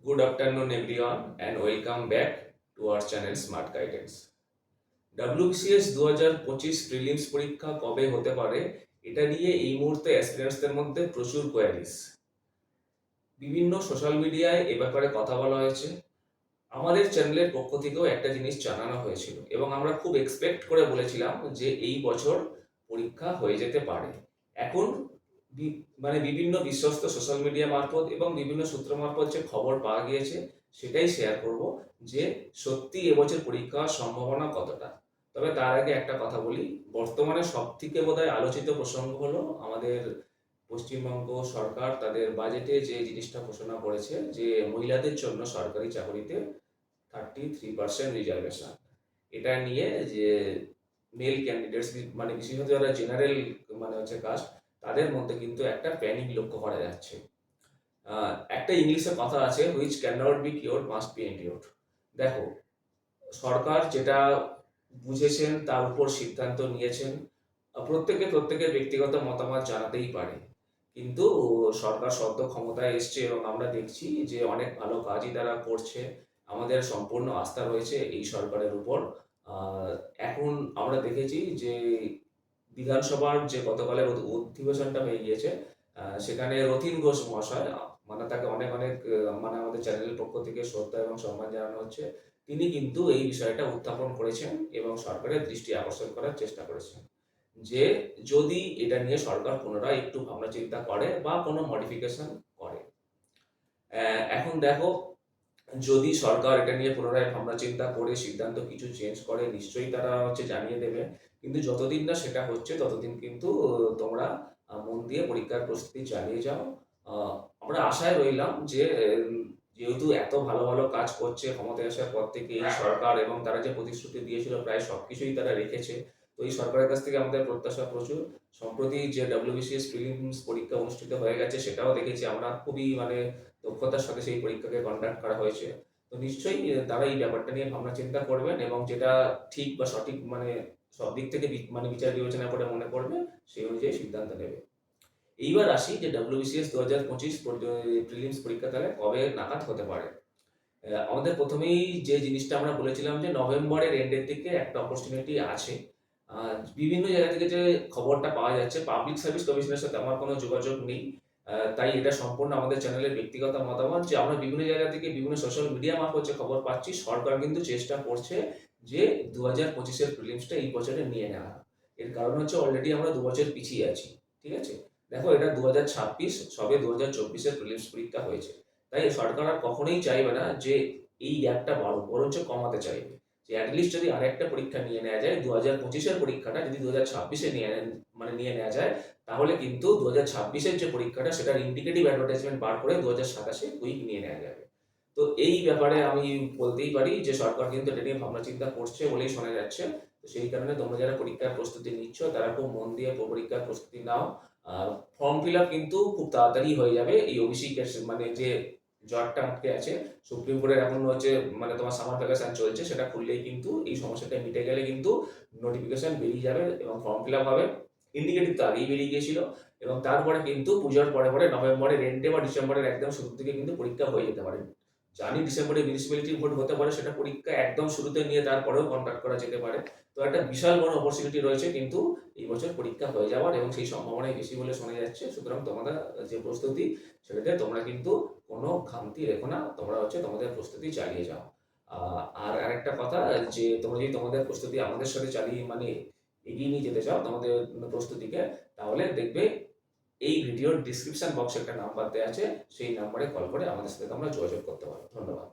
Good afternoon, everyone, and welcome back to our channel Smart Guidance. WBCS 2025 prelims পরীক্ষা কবে হতে পারে এটা নিয়ে এই মুহূর্তে অ্যাসপিরেন্টসদের মধ্যে প্রচুর কোয়ারিজ। বিভিন্ন সোশ্যাল মিডিয়ায় এ ব্যাপারে কথা বলা হয়েছে। আমাদের চ্যানেলের পক্ষ থেকেও একটা জিনিস জানানো হয়েছিল এবং আমরা খুব এক্সপেক্ট করে বলেছিলাম যে এই বছর পরীক্ষা হয়ে যেতে পারে। এখন বিভিন্ন বিশ্বস্ত সোশ্যাল মিডিয়া মারফত এবং বিভিন্ন সূত্র মারফত যে খবর পাওয়া গিয়েছে সেটাই শেয়ার করব যে সত্যি এবছর পরীক্ষা হওয়ার সম্ভাবনা কতটা। তবে তার আগে একটা কথা বলি, বর্তমানে সব থেকে বোধহয় আলোচিত প্রসঙ্গ হলো আমাদের পশ্চিমবঙ্গ সরকার তাদের বাজেটে যে জিনিসটা ঘোষণা করেছে যে মহিলাদের জন্য সরকারি চাকরিতে 33% রিজার্ভেশন। এটা নিয়ে যে মেল ক্যান্ডিডেটস বিশেষত যারা জেনারেল কাস্ট তাদের মধ্যে কিন্তু একটা প্যানিক লক্ষ্য করা যাচ্ছে। একটা ইংলিশে কথা আছে, which can not be cured must be endured. দেখো, সরকার যেটা বুঝেছেন তার উপর সিদ্ধান্ত নিয়েছেন, প্রত্যেকের ব্যক্তিগত মতামত জানাতেই পারে, কিন্তু সরকার সদ্য ক্ষমতায় এসছে এবং আমরা দেখছি যে অনেক ভালো কাজই তারা করছে। আমাদের সম্পূর্ণ আস্থা রয়েছে এই সরকারের উপর। এখন আমরা দেখেছি যে বিধানসভার যে গতকালের অধিবেশনটা হয়ে গিয়েছে, সেখানে রথীন ঘোষ মহাশয়, তাকে অনেক অনেক আমাদের চ্যানেলের পক্ষ থেকে শ্রদ্ধা এবং সম্মান জানানো হচ্ছে। তিনি কিন্তু এই বিষয়টা উত্থাপন করেছেন এবং সরকারের দৃষ্টি আকর্ষণ করার চেষ্টা করেছেন যে যদি এটা নিয়ে সরকার পুনরায় একটু ভাবনা চিন্তা করে বা কোনো মডিফিকেশন করে। এখন দেখো, যদি সরকার এটা নিয়ে পুনরায় ভাবনা চিন্তা করে সিদ্ধান্ত কিছু চেঞ্জ করে নিশ্চয়ই তারা জানিয়ে দেবে, কিন্তু যতদিন না সেটা হচ্ছে ততদিন কিন্তু তোমরা মন দিয়ে পরীক্ষার প্রস্তুতি চালিয়ে যাও। আমরা আশায় রইলাম যে যেহেতু এত ভালো ভালো কাজ করছে ক্ষমতায় আসার পর থেকে এই সরকার এবং তারা যে প্রতিশ্রুতি দিয়েছিল প্রায় সবকিছুই তারা রেখেছে। তো এই সরকারের কাছ থেকে আমাদের প্রত্যাশা প্রচুর। সম্প্রতি যে WBCS প্রিলিমস পরীক্ষা অনুষ্ঠিত হয়ে গেছে সেটাও দেখেছি আমরা, খুবই দক্ষতার সাথে সেই পরীক্ষাকে কন্ডাক্ট করা হয়েছে। তো নিশ্চয়ই তারা এই ব্যাপারটা নিয়ে ভাবনা চিন্তা করবেন এবং যেটা ঠিক বা সঠিক সব দিক থেকে বিচার বিবেচনা করে মনে করবে সেই অনুযায়ী সিদ্ধান্ত নেবে। এইবার আসি যে WBCS 2025 প্রিলিমস পরীক্ষা তাহলে কবে নাগাদ হতে পারে। আমাদের প্রথমেই যে জিনিসটা আমরা বলেছিলাম যে নভেম্বরের এন্ডের দিকে একটা অপরচুনিটি আছে। বিভিন্ন জায়গা থেকে যে খবরটা পাওয়া যাচ্ছে, পাবলিক সার্ভিস কমিশনের সাথে আমার কোনো যোগাযোগ নেই, তাই এটা সম্পূর্ণ আমাদের চ্যানেলের ব্যক্তিগত মতামত যে আমরা বিভিন্ন জায়গা থেকে বিভিন্ন সোশ্যাল মিডিয়া মারফত যে খবর পাচ্ছি, সরকার কিন্তু চেষ্টা করছে যে 2025-এর প্রিলিমসটা এই বছরে নিয়ে নেওয়া। এর কারণ হচ্ছে অলরেডি আমরা 2 বছর পিছিয়ে আছি। ঠিক আছে, দেখো এটা 2026, সবে 2024-এর প্রিলিমস পরীক্ষা হয়েছে। তাই সরকার আর কখনোই চাইবে না যে এই গ্যাপটা বাড়ুক, বরঞ্চ কমাতে চাইবে যে অ্যাটলিস্ট যদি আরেকটা পরীক্ষা নিয়ে নেওয়া যায়, 2025-এর পরীক্ষাটা যদি 2026-এ নিয়ে নেওয়া যায়, তাহলে কিন্তু 2026-এর যে পরীক্ষাটা সেটার ইন্ডিকেটিভ অ্যাডভার্টাইজমেন্ট বার করে 2027-এ কুইক নিয়ে নেওয়া যাবে। তো এই ব্যাপারে আমি বলতেই পারি যে সরকার কিন্তু এটা নিয়ে ভাবনা চিন্তা করছে বলেই শোনা যাচ্ছে। তো সেই কারণে তোমরা যারা পরীক্ষার প্রস্তুতি নিচ্ছ তারা খুব মন দিয়ে পরীক্ষার প্রস্তুতি নাও। ফর্ম ফিল আপ কিন্তু খুব তাড়াতাড়ি হয়ে যাবে। এই ওবিসি যে জটটা আটকে আছে, সুপ্রিম কোর্টের এখন তোমার সামার ভ্যাকেশন চলছে, সেটা খুললেই কিন্তু এই সমস্যাটা মিটে গেলে কিন্তু নোটিফিকেশন বেরিয়ে যাবে এবং ফর্ম ফিল আপ হবে। ইন্ডিকেটিভ তো আগেই বেরিয়ে গিয়েছিল এবং তারপরে কিন্তু পুজোর পরে পরে নভেম্বরের এন্ডে বা ডিসেম্বরের একদম শুরুর দিকে কিন্তু পরীক্ষা হয়ে যেতে পারে। জানি ডিসেম্বরে মিউনিসিপ্যালিটি ভোট হতে পারে, সেটা পরীক্ষা একদম শুরুতে নিয়ে তারপরেও কন্ডাক্ট করা যেতে পারে। তো একটা বিশাল বড় অপরচুনিটি রয়েছে কিন্তু এই বছর পরীক্ষা হয়ে যাওয়ার, এবং সেই সম্ভাবনাই বেশি বলে শোনা যাচ্ছে। সুতরাং তোমাদের যে প্রস্তুতি সেটাতে তোমরা কিন্তু কোনো খামতি রেখো না, তোমরা তোমাদের প্রস্তুতি চালিয়ে যাও। আর আরেকটা কথা, যে তোমরা যদি তোমাদের প্রস্তুতি আমাদের সাথে চালিয়ে এগিয়ে নিয়ে যেতে চাও তোমাদের প্রস্তুতিকে, তাহলে দেখবে এই ভিডিওর ডিসক্রিপশন বক্সে একটা নাম্বার দেওয়া আছে, সেই নাম্বারে কল করে আমাদের সাথে তোমরা যোগাযোগ করতে পারো। ধন্যবাদ।